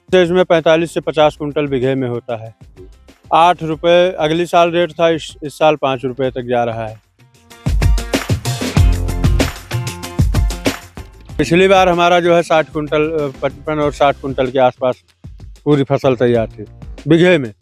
तो इसमें 45 से 50 कुंटल बीघे में होता है। 8 रुपये अगली साल रेट था, इस साल 5 रुपये तक जा रहा है। पिछली बार हमारा जो है 60 कुंटल 55 और 60 कुंटल के आसपास पूरी फसल तैयार थी बीघे में।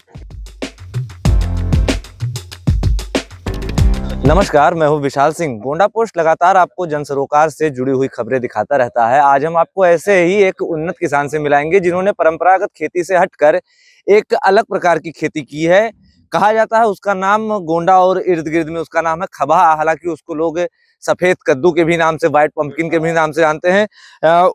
नमस्कार, मैं हूं विशाल सिंह। गोंडा पोस्ट लगातार आपको जन सरोकार से जुड़ी हुई खबरें दिखाता रहता है। आज हम आपको ऐसे ही एक उन्नत किसान से मिलाएंगे जिन्होंने परंपरागत खेती से हटकर एक अलग प्रकार की खेती की है। कहा जाता है उसका नाम गोंडा और इर्द गिर्द में उसका नाम है खबा। हालांकि उसको लोग सफेद कद्दू के भी नाम से, व्हाइट पंपकिन के भी नाम से जानते हैं।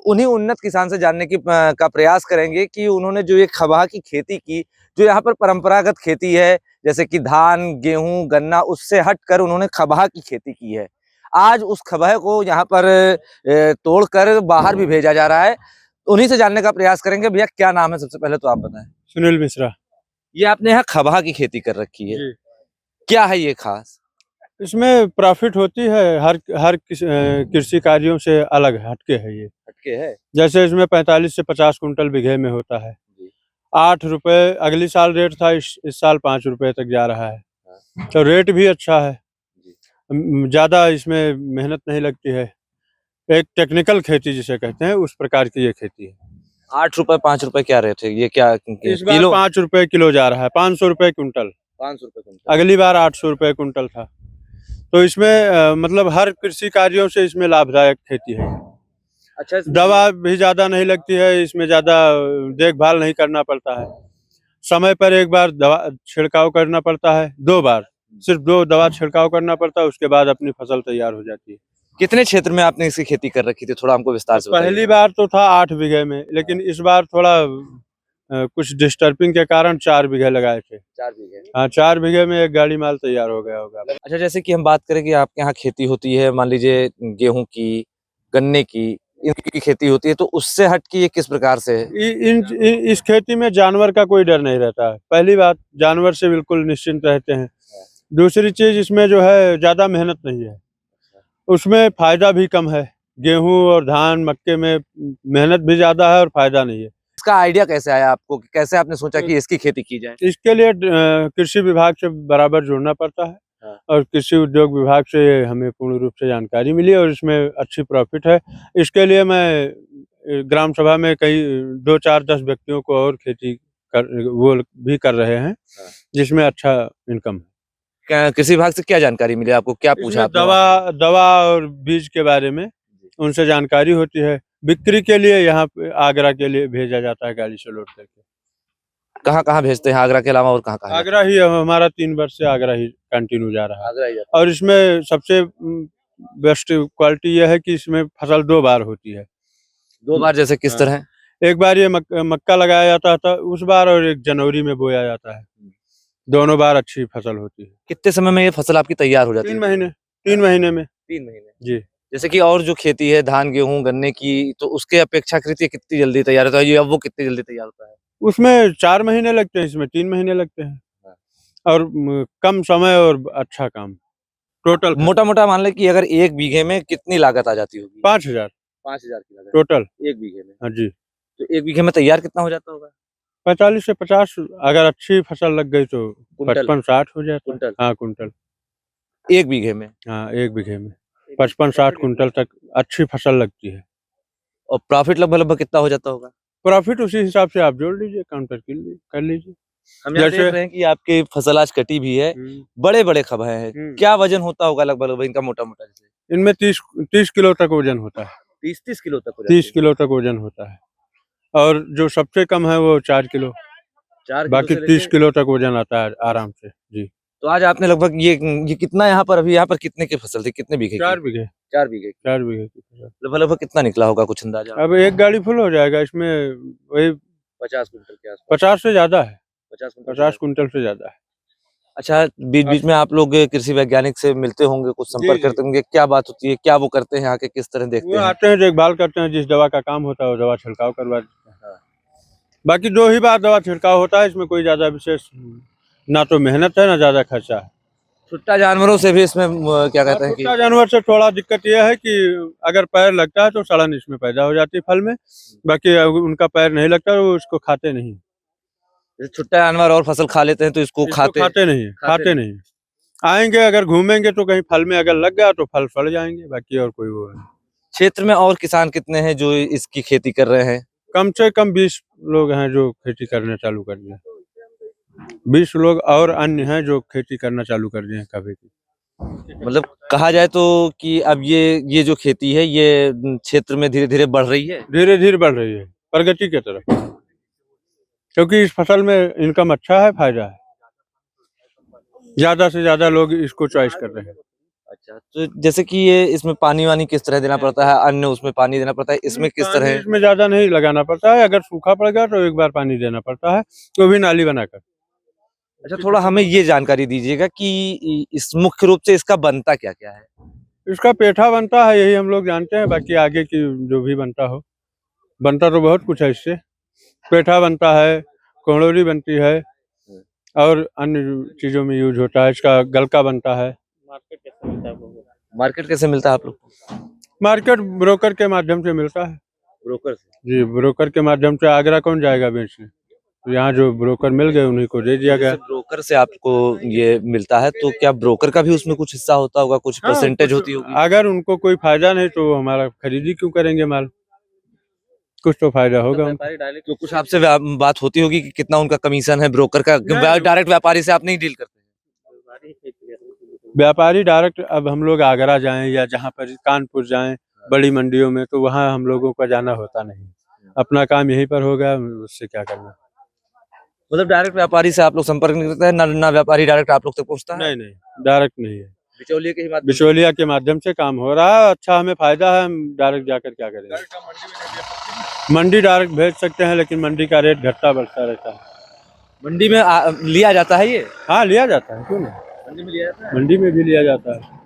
उन्हीं उन्नत किसान से जानने का प्रयास करेंगे कि उन्होंने जो ये खबा की खेती की, जो यहाँ पर परंपरागत खेती है जैसे कि धान, गेहूं, गन्ना, उससे हटकर उन्होंने खबा की खेती की है। आज उस खबा को यहाँ पर तोड़कर बाहर भी भेजा जा रहा है। उन्हीं से जानने का प्रयास करेंगे। भैया क्या नाम है? सबसे पहले तो आप बताएं। सुनील मिश्रा। ये आपने यहाँ खबा की खेती कर रखी है, क्या है ये खास? इसमें प्रॉफिट होती है, हर कृषि कार्यों से अलग हटके है ये। हटके है? जैसे इसमें 45 से 50 कुंटल बीघे में होता है। 8 रुपये अगली साल रेट था, इस साल 5 रुपये तक जा रहा है। तो रेट भी अच्छा है, ज़्यादा इसमें मेहनत नहीं लगती है। एक टेक्निकल खेती जिसे कहते हैं, उस प्रकार की ये खेती है। 8 रुपए 5 रुपए क्या रेट है? ये क्या इस बार किलो? 5 रुपये किलो जा रहा है, 500 रुपये कुंटल। 500 रुपए कुंटल। अगली बार 800 रुपये कुंटल था। तो इसमें मतलब हर कृषि कार्यों से इसमें लाभदायक खेती है। अच्छा, दवा भी ज़्यादा नहीं लगती है, इसमें ज़्यादा देखभाल नहीं करना पड़ता है। समय पर एक बार दवा छिड़काव करना पड़ता है, 2 बार, सिर्फ 2 दवा छिड़काव करना पड़ता है, उसके बाद अपनी फसल तैयार हो जाती है। कितने क्षेत्र में आपने इसकी खेती कर रखी थी? थोड़ा हमको विस्तार से बताइए। पहली बार तो था 8 बीघे में, लेकिन इस बार थोड़ा कुछ डिस्टर्बिंग के कारण 4 बीघे लगाए थे। 4 बीघे? हाँ, 4 बीघे में 1 गाड़ी माल तैयार हो गया होगा। अच्छा, जैसे कि हम बात करें कि आपके यहाँ खेती होती है, मान लीजिए गेहूं की, गन्ने की, इनकी खेती होती है, तो उससे हट के ये किस प्रकार से है? इस खेती में जानवर का कोई डर नहीं रहता है। पहली बात, जानवर से बिल्कुल निश्चिंत रहते हैं। दूसरी चीज, इसमें जो है ज्यादा मेहनत नहीं है, उसमें फायदा भी कम है। गेहूं और धान, मक्के में मेहनत भी ज्यादा है और फायदा नहीं है। इसका आइडिया कैसे आया आपको? कैसे आपने सोचा कि इसकी खेती की जाए? इसके लिए कृषि विभाग से बराबर जुड़ना पड़ता है। और कृषि उद्योग विभाग से हमें पूर्ण रूप से जानकारी मिली और इसमें अच्छी प्रॉफिट है। इसके लिए मैं ग्राम सभा में कई 2, 4, 10 व्यक्तियों को और खेती वो भी कर रहे हैं, जिसमें अच्छा इनकम है। कृषि विभाग से क्या जानकारी मिली आपको? क्या पूछा आपने? दवा और बीज के बारे में उनसे जानकारी होती है। बिक्री के लिए यहाँ पे आगरा के लिए भेजा जाता है, गाड़ी से लोड करके। कहाँ कहाँ भेजते हैं आगरा के अलावा? और कहाँ कहाँ? आगरा ही, हमारा 3 वर्ष से आगरा ही कंटिन्यू जा रहा है। आगरा ही। और इसमें सबसे बेस्ट क्वालिटी यह है कि इसमें फसल 2 बार होती है। 2 बार जैसे किस तरह? एक बार ये मक्का लगाया जाता था उस बार, और एक जनवरी में बोया जाता है। दोनों बार अच्छी फसल होती है। कितने समय में ये फसल आपकी तैयार हो जाती है? 3 महीने। 3 महीने में। 3 महीने जी। जैसे कि और जो खेती है धान, गेहूं, गन्ने की, तो उसके अपेक्षाकृत ये कितनी जल्दी तैयार होता है? ये अब वो कितनी जल्दी तैयार होता है? उसमें 4 महीने लगते हैं, इसमें 3 महीने लगते हैं। और कम समय और अच्छा काम। टोटल मोटा मोटा मान ले कि अगर 1 बीघे में कितनी लागत आ जाती होगी? 5,000। 5,000 की लागत टोटल 1 बीघे में? हाँ जी। तो 1 बीघे में तैयार कितना हो जाता होगा? 45 से 50, अगर अच्छी फसल लग गई तो कुंटल? 55-60 हो जाता है। कुंटल? हाँ, कुंटल। 1 बीघे में? हाँ, 1 बीघे में 55-60 कुंटल तक अच्छी फसल लगती है। और प्रॉफिट लगभग लगभग कितना हो जाता होगा? प्रॉफिट उसी हिसाब से आप जोड़ लीजिए, काउंटर कर लीजिए। हम यहाँ देख रहे हैं कि आपकी फसल आज कटी भी है, बड़े बड़े खबे हैं। क्या वजन होता होगा लगभग इनका? मोटा मोटा जैसे इनमें 30 किलो तक वजन होता है। 30 किलो तक? 30 किलो तक वजन होता है। और जो सबसे कम है वो 4 किलो। 4 बाकी 30 किलो तक वजन आता है आराम से। जी। तो आज आपने लगभग ये कितना यहाँ पर, अभी यहाँ पर कितने की फसल थी? कितने बीघे? 4 बीघे। 4 बीघे? 4 बीघे की फसल। लगभग कितना निकला होगा, कुछ अंदाजा? अब 1 गाड़ी फुल हो जाएगा इसमें, वही 50 कुंटल के आसपास। 50 से ज्यादा है। 50 कुंटल से ज्यादा है। अच्छा, बीच बीच में आप लोग कृषि वैज्ञानिक से मिलते होंगे, कुछ संपर्क करते होंगे, क्या बात होती है? क्या वो करते हैं आके, किस तरह देखते हैं? आते हैं, देखभाल करते हैं, जिस दवा का काम होता है वो दवा छिड़काव करवा देते हैं। बाकी 2 ही बार दवा छिड़काव होता है, इसमें कोई ज्यादा विशेष ना तो मेहनत है ना ज्यादा खर्चा है। छुट्टा जानवरों से भी इसमें क्या कहते हैं कि छोटा जानवर से थोड़ा दिक्कत यह है कि अगर पैर लगता है तो सड़न इसमें पैदा हो जाती है फल में, बाकी उनका पैर नहीं लगता वो उसको खाते नहीं। जैसे छुट्टा जानवर और फसल खा लेते हैं तो इसको खाते खाते नहीं, खाते नहीं। आएंगे अगर घूमेंगे तो कहीं फल में अगर लग गया तो फल सड़ जाएंगे, बाकी और कोई वो नहीं। क्षेत्र में और किसान कितने हैं जो इसकी खेती कर रहे हैं? कम से कम 20 लोग हैं जो खेती करना चालू कर दिए। 20 लोग और अन्य हैं जो खेती करना चालू कर दिए हैं कभी की। मतलब कहा जाए तो कि अब ये जो खेती है ये क्षेत्र में धीरे-धीरे बढ़ रही है। धीरे-धीरे बढ़ रही है प्रगति की तरफ, क्योंकि इस फसल में इनकम अच्छा है, फायदा है। ज्यादा से ज्यादा लोग इसको चॉइस कर रहे हैं। अच्छा, तो जैसे कि ये इसमें पानी-वानी किस तरह देना पड़ता है? अन्य उसमें पानी देना पड़ता है, इसमें किस तरह? इसमें ज्यादा नहीं लगाना पड़ता है, अगर सूखा पड़ गया तो एक बार पानी देना पड़ता है, तो भी नाली बनाकर। अच्छा, थोड़ा हमें ये जानकारी दीजिएगा कि इस मुख्य रूप से इसका बनता क्या-क्या है? इसका पेठा बनता है, यही हम लोग जानते हैं, बाकी आगे की जो भी बनता हो। बनता तो बहुत कुछ है इससे। पेठा बनता है, कोहड़ोरी बनती है और अन्य चीजों में यूज होता है। इसका गलका बनता है। मार्केट कैसे मिलता है आप लोग को? मार्केट ब्रोकर के माध्यम से मिलता है। ब्रोकर से? जी, ब्रोकर के माध्यम से। आगरा कौन जाएगा बेचने? तो यहाँ जो ब्रोकर मिल गए उन्हीं को दे दिया गया। जैसे ब्रोकर से आपको ये मिलता है तो क्या ब्रोकर का भी उसमें कुछ हिस्सा होता होगा, कुछ हाँ, परसेंटेज कुछ होती होगी? अगर उनको कोई फायदा नहीं तो हमारा खरीदी क्यों करेंगे माल? कुछ तो फायदा होगा उनको। तो कुछ आपसे बात होती होगी कि कितना उनका कमीशन है ब्रोकर का? डायरेक्ट व्यापारी से आप नहीं डील करते? व्यापारी डायरेक्ट अब हम लोग आगरा जाएं या जहाँ पर कानपुर जाएं बड़ी मंडियों में, तो वहाँ हम लोगों का जाना होता नहीं। अपना काम यहीं पर होगा, उससे क्या करना। मतलब डायरेक्ट व्यापारी से आप लोग संपर्क नहीं करते हैं, ना व्यापारी डायरेक्ट आप लोग तक पहुँचता है? नहीं, डायरेक्ट नहीं है। बिचौलिए के ही माध्यम से? बिचौलिया के माध्यम से काम हो रहा है। अच्छा, हमें फायदा है, हम डायरेक्ट जाकर क्या करेंगे। मंडी डायरेक्ट भेज सकते हैं, लेकिन मंडी का रेट घटता बढ़ता रहता है। मंडी में लिया जाता है ये? हाँ, लिया जाता है, क्यों नहीं। मंडी में लिया जाता है? मंडी में भी लिया जाता है।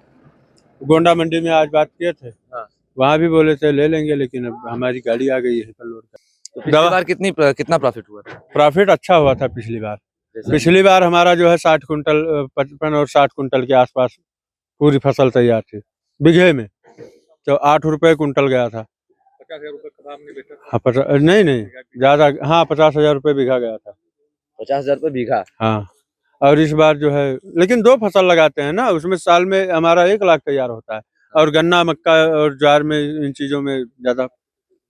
गोंडा मंडी में आज बात किए थे, हाँ। वहाँ भी बोले थे ले लेंगे, लेकिन अब हमारी गाड़ी आ गई है पर लोड कर। तो पिछली बार कितना प्रॉफिट हुआ था? प्रॉफिट अच्छा हुआ था पिछली बार। पिछली बार हमारा जो है 60 कुंटल 55 और 60 कुंटल के आसपास पूरी फसल तैयार थी बीघे में, तो 8 रुपए कुंटल गया था। 50,000 रुपए हाँ, नहीं ज्यादा, हाँ 50,000 रुपए बीघा गया था। 50,000 रुपए बीघा? हाँ, और इस बार जो है, लेकिन 2 फसल लगाते हैं ना, उसमें साल में हमारा 1 लाख तैयार होता है। और गन्ना, मक्का और ज्वार में, इन चीजों में ज्यादा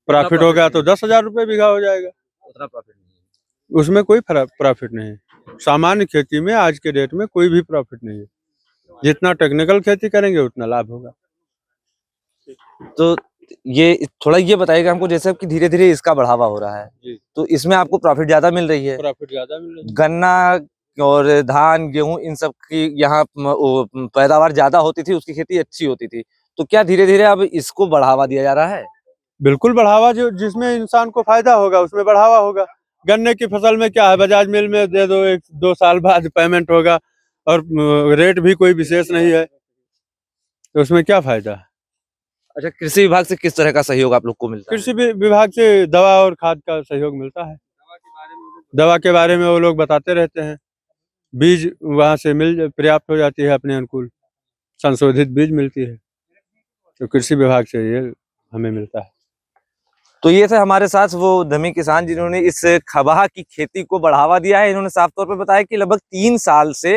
प्रॉफिट हो गया तो 10,000 रुपए बीघा हो जाएगा। उतना प्रॉफिट नहीं है उसमें कोई प्रॉफिट नहीं है। सामान्य खेती में आज के डेट में कोई भी प्रॉफिट नहीं है। जितना टेक्निकल खेती करेंगे उतना लाभ होगा। तो ये थोड़ा ये बताइएगा हमको, जैसे कि धीरे-धीरे इसका बढ़ावा हो रहा है, तो इसमें आपको प्रॉफिट ज्यादा मिल रही है? प्रॉफिट ज्यादा मिल रही है। गन्ना और धान, गेहूं, इन सब की यहाँ पैदावार ज्यादा होती थी, उसकी खेती अच्छी होती थी, तो क्या धीरे-धीरे अब इसको बढ़ावा दिया जा रहा है? बिल्कुल बढ़ावा, जो जिसमें इंसान को फायदा होगा उसमें बढ़ावा होगा। गन्ने की फसल में क्या है, बजाज मिल में दे दो, 1-2 साल बाद पेमेंट होगा और रेट भी कोई विशेष नहीं है, तो उसमें क्या फायदा है। अच्छा, कृषि विभाग से किस तरह का सहयोग आप लोग को मिलता है? कृषि विभाग से दवा और खाद का सहयोग मिलता है। दवा के बारे में वो लोग बताते रहते हैं। बीज वहाँ से पर्याप्त हो जाती है, अपने अनुकूल संशोधित बीज मिलती है, तो कृषि विभाग से ये हमें मिलता है। तो ये थे हमारे साथ वो उद्यमी किसान जिन्होंने इस खबाह की खेती को बढ़ावा दिया है। इन्होंने साफ तौर पे बताया कि लगभग 3 साल से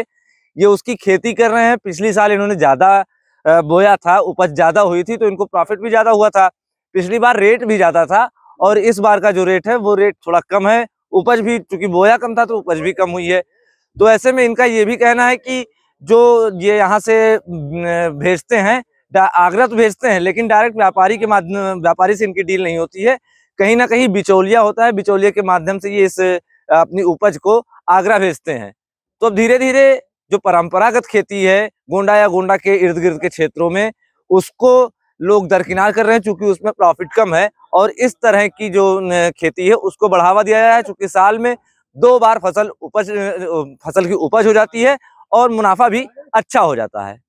ये उसकी खेती कर रहे हैं। पिछली साल इन्होंने ज्यादा बोया था, उपज ज्यादा हुई थी, तो इनको प्रॉफिट भी ज्यादा हुआ था। पिछली बार रेट भी ज्यादा था और इस बार का जो रेट है वो रेट थोड़ा कम है। उपज भी, चूंकि बोया कम था तो उपज भी कम हुई है। तो ऐसे में इनका ये भी कहना है कि जो ये यहाँ से भेजते हैं, आगरा तो भेजते हैं, लेकिन डायरेक्ट व्यापारी से इनकी डील नहीं होती है। कहीं ना कहीं बिचौलिया होता है, बिचौलिया के माध्यम से ये इस अपनी उपज को आगरा भेजते हैं। तो अब धीरे धीरे जो परंपरागत खेती है गोंडा या गोंडा के इर्द गिर्द के क्षेत्रों में, उसको लोग दरकिनार कर रहे हैं, चूंकि उसमें प्रॉफिट कम है। और इस तरह की जो खेती है उसको बढ़ावा दिया जाए, चूंकि साल में 2 बार फसल की उपज हो जाती है और मुनाफा भी अच्छा हो जाता है।